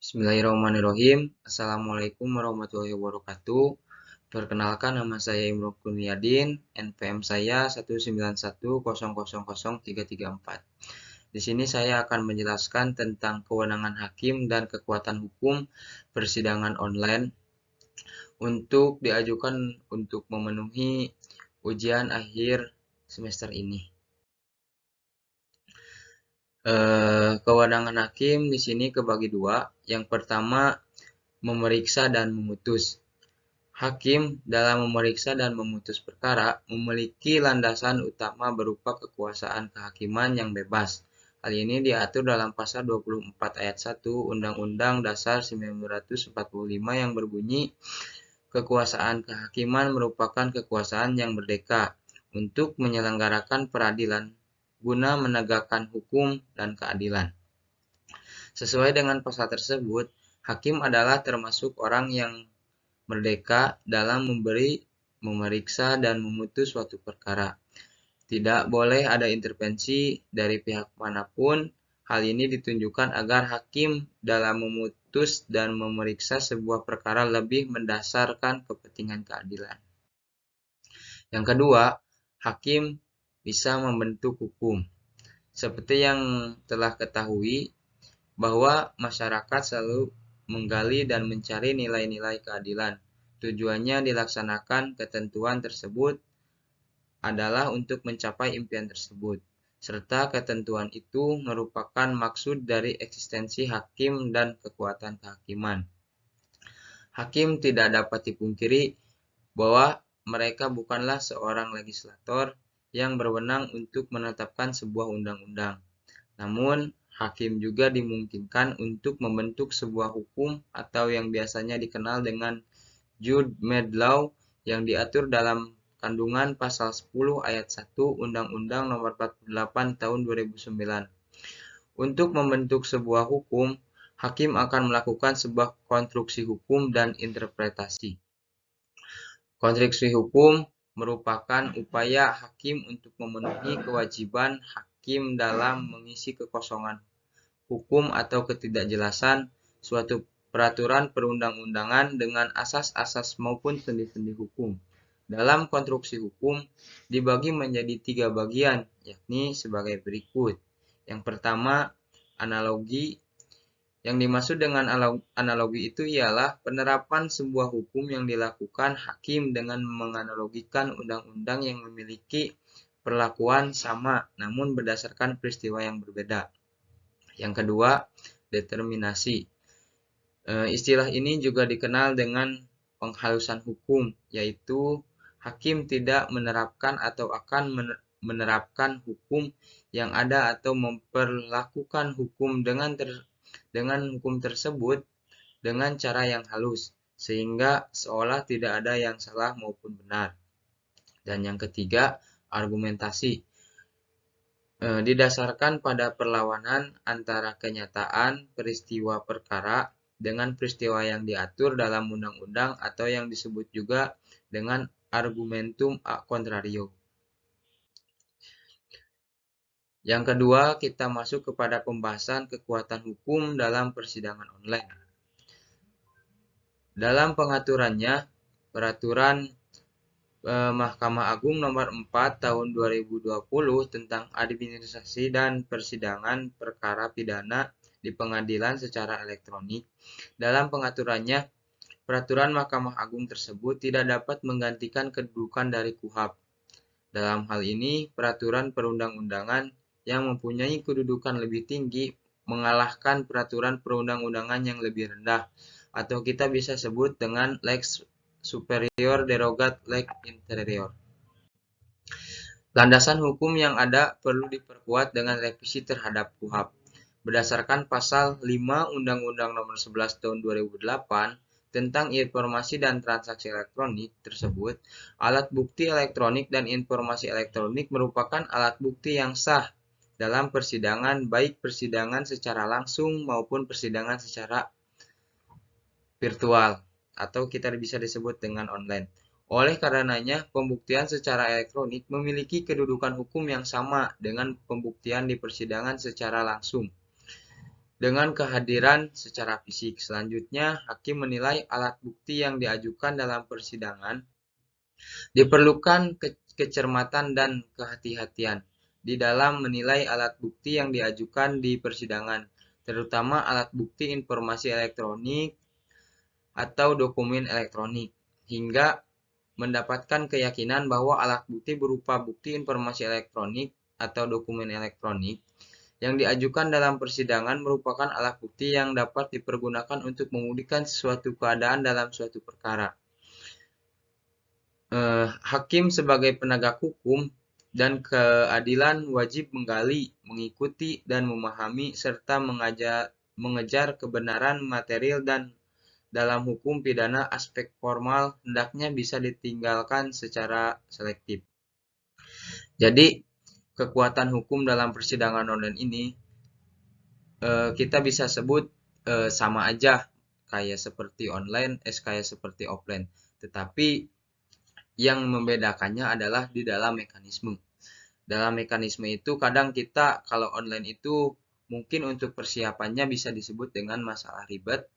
Bismillahirrahmanirrahim. Assalamualaikum warahmatullahi wabarakatuh. Perkenalkan, nama saya Imron Kurniadin, NPM saya 191000334. Di sini saya akan menjelaskan tentang kewenangan hakim dan kekuatan hukum persidangan online untuk diajukan untuk memenuhi ujian akhir semester ini. Kewenangan hakim di sini kebagi dua. Yang pertama, memeriksa dan memutus. Hakim dalam memeriksa dan memutus perkara memiliki landasan utama berupa kekuasaan kehakiman yang bebas. Hal ini diatur dalam pasal 24 ayat 1 Undang-Undang Dasar 1945 yang berbunyi, kekuasaan kehakiman merupakan kekuasaan yang merdeka untuk menyelenggarakan peradilan guna menegakkan hukum dan keadilan. Sesuai dengan pasal tersebut, hakim adalah termasuk orang yang merdeka dalam memeriksa dan memutus suatu perkara. Tidak boleh ada intervensi dari pihak manapun. Hal ini ditunjukkan agar hakim dalam memutus dan memeriksa sebuah perkara lebih mendasarkan kepentingan keadilan. Yang kedua, hakim bisa membentuk hukum. Seperti yang telah ketahui, bahwa masyarakat selalu menggali dan mencari nilai-nilai keadilan. Tujuannya dilaksanakan ketentuan tersebut adalah untuk mencapai impian tersebut, serta ketentuan itu merupakan maksud dari eksistensi hakim dan kekuatan kehakiman. Hakim tidak dapat dipungkiri bahwa mereka bukanlah seorang legislator yang berwenang untuk menetapkan sebuah undang-undang. Namun, hakim juga dimungkinkan untuk membentuk sebuah hukum atau yang biasanya dikenal dengan judgment law yang diatur dalam kandungan pasal 10 ayat 1 Undang-Undang Nomor 48 Tahun 2009. Untuk membentuk sebuah hukum, hakim akan melakukan sebuah konstruksi hukum dan interpretasi. Konstruksi hukum merupakan upaya hakim untuk memenuhi kewajiban hakim dalam mengisi kekosongan hukum atau ketidakjelasan suatu peraturan perundang-undangan dengan asas-asas maupun sendi-sendi hukum. Dalam konstruksi hukum dibagi menjadi 3 bagian, yakni sebagai berikut. Yang pertama, analogi. Yang dimaksud dengan analogi itu ialah penerapan sebuah hukum yang dilakukan hakim dengan menganalogikan undang-undang yang memiliki perlakuan sama namun berdasarkan peristiwa yang berbeda. Yang kedua, determinasi. Istilah ini juga dikenal dengan penghalusan hukum, yaitu hakim tidak menerapkan atau akan menerapkan hukum yang ada atau memperlakukan hukum dengan hukum tersebut dengan cara yang halus, sehingga seolah tidak ada yang salah maupun benar. Dan yang ketiga, argumentasi. Didasarkan pada perlawanan antara kenyataan peristiwa perkara dengan peristiwa yang diatur dalam undang-undang atau yang disebut juga dengan argumentum a contrario. Yang kedua, kita masuk kepada pembahasan kekuatan hukum dalam persidangan online. Dalam pengaturannya, peraturan Mahkamah Agung Nomor 4 Tahun 2020 tentang administrasi dan persidangan perkara pidana di pengadilan secara elektronik. Dalam pengaturannya, peraturan Mahkamah Agung tersebut tidak dapat menggantikan kedudukan dari KUHP. Dalam hal ini, peraturan perundang-undangan yang mempunyai kedudukan lebih tinggi mengalahkan peraturan perundang-undangan yang lebih rendah, atau kita bisa sebut dengan lex superior derogat lex inferior. Landasan hukum yang ada perlu diperkuat dengan revisi terhadap KUHP. Berdasarkan pasal 5 Undang-Undang Nomor 11 Tahun 2008 tentang informasi dan transaksi elektronik tersebut, alat bukti elektronik dan informasi elektronik merupakan alat bukti yang sah dalam persidangan, baik persidangan secara langsung maupun persidangan secara virtual, atau kita bisa disebut dengan online. Oleh karenanya, pembuktian secara elektronik memiliki kedudukan hukum yang sama dengan pembuktian di persidangan secara langsung. dengan kehadiran secara fisik. Selanjutnya, hakim menilai alat bukti yang diajukan dalam persidangan. Diperlukan kecermatan dan kehati-hatian di dalam menilai alat bukti yang diajukan di persidangan, terutama alat bukti informasi elektronik atau dokumen elektronik, hingga mendapatkan keyakinan bahwa alat bukti berupa bukti informasi elektronik atau dokumen elektronik yang diajukan dalam persidangan merupakan alat bukti yang dapat dipergunakan untuk membuktikan suatu keadaan dalam suatu perkara. Hakim sebagai penegak hukum dan keadilan wajib menggali, mengikuti, dan memahami serta mengejar kebenaran material, dan dalam hukum pidana aspek formal hendaknya bisa ditinggalkan secara selektif. Jadi, kekuatan hukum dalam persidangan online ini kita bisa sebut sama aja kayak seperti online, kayak seperti offline. Tetapi yang membedakannya adalah di dalam mekanisme. Dalam mekanisme itu kadang kita kalau online itu mungkin untuk persiapannya bisa disebut dengan masalah ribet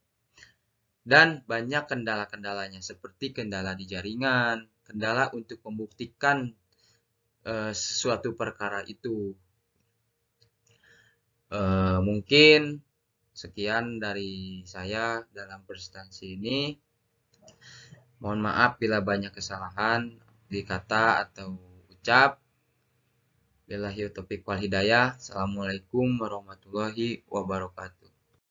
dan banyak kendala-kendalanya seperti kendala di jaringan, kendala untuk membuktikan sesuatu perkara itu. Mungkin sekian dari saya dalam presentasi ini. Mohon maaf bila banyak kesalahan di kata atau ucap. Billahi taufiq wal hidayah. Assalamualaikum warahmatullahi wabarakatuh.